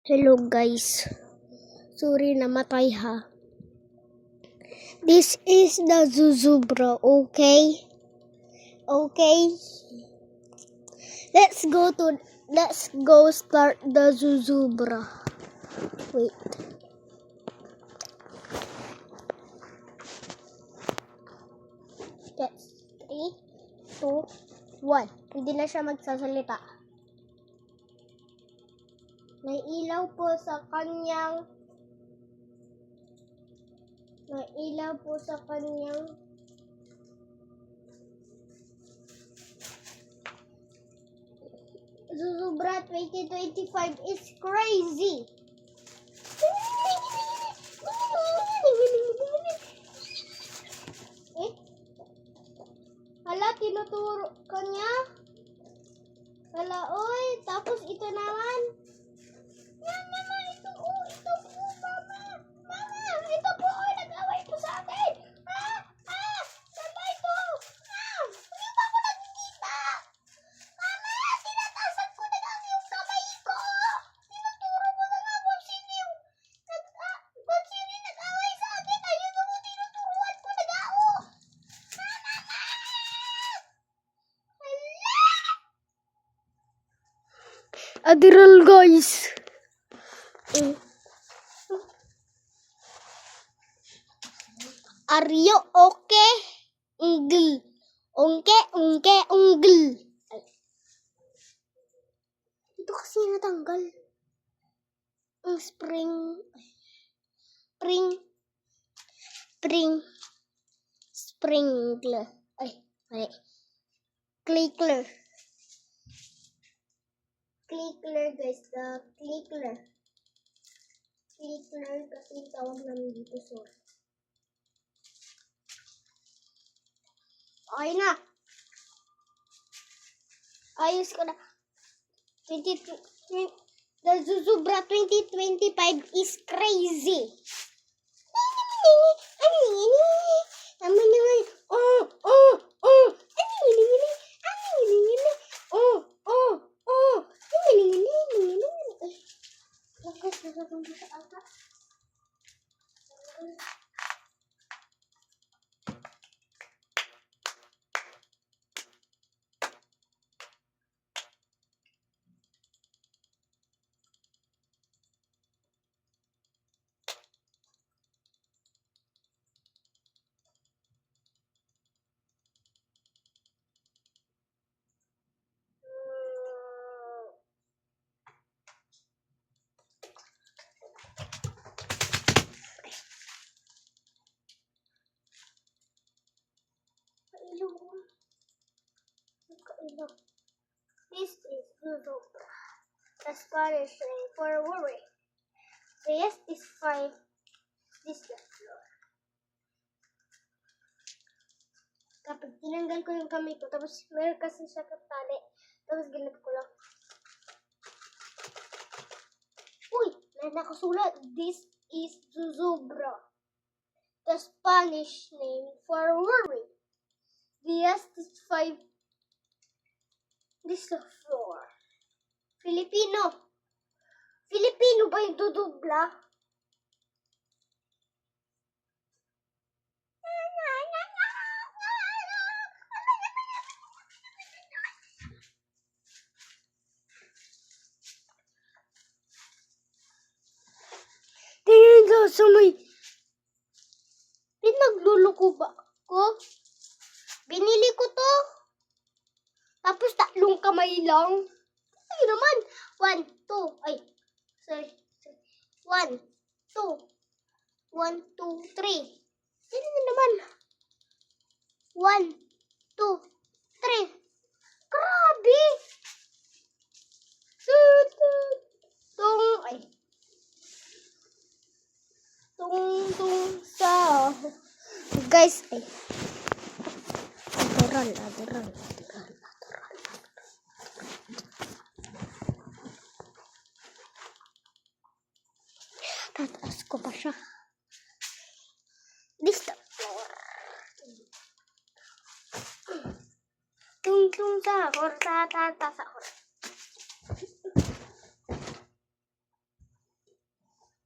Hello guys. Sorry namatay ha. This is the Zuzubra, okay? Okay. Let's go start the Zuzubra. Wait. That's 3, 2, 1. Hindi na siya magsasalita. May ilaw po sa kanyang Zuzubra 2025 is crazy. Eh? Hala, tinuturo ka niya. Hala, oy. Tapos ito naman. Yan naman, ito po, mama. Mama, ito po, nag-away po sa akin. Saan ba ito? Hindi ba ako nagkikita? Mama, tinatasan ko na lang yung kamay ko. Tinuturo mo na nga kung sino yung nag-away sa akin. Ayun mo, tinuturuan ko na gao. Mama! Hala! Adiral guys. Are you okay? Unggel. Unggel. Ay. Ito kasi natanggal. Sprinkler. Ay, mali. Clickler guys, the clickler kasi tawag namin dito, sorry. Okay na. Ayos ko na. The Zuzubra 2025 is crazy. This is Zuzubra, the Spanish name for worry. The yes is 5. This is the floor. Kapag tinanggal ko yung kamay ko, tapos meron kasi siya katali, tapos ginat ko lang. Uy! May nakasulat. This is Zuzubra, the Spanish name for worry. The yes is 5. This is the floor. Filipino ba yung dudubla? Tingnan ka sa may... Pinagluluko ba ko? Binili ko to. Tapos 3 kamay lang. Ay naman. 1, 2. Ay. Sorry. 1, 2. 1, 2, 3. Ano na naman? 1, 2, 3. Grabe! Tung sa... Guys, ay. Natural. Tataas ko pa siya. This the floor. Tung sa ako. Tataas ako.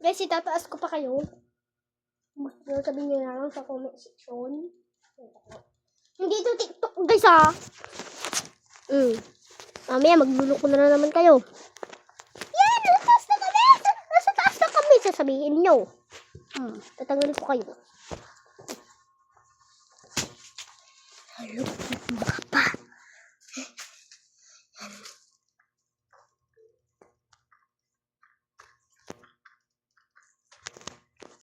Guys, itataas ko pa kayo. Sabihin nyo na lang sa comment section. Hindi ito TikTok, guys, ha? Mamaya, magluloko na naman kayo. Yan! Nasa taas na kami! Nasa taas na kami! Sasabihin nyo. Tatanggalin ko kayo. Hello,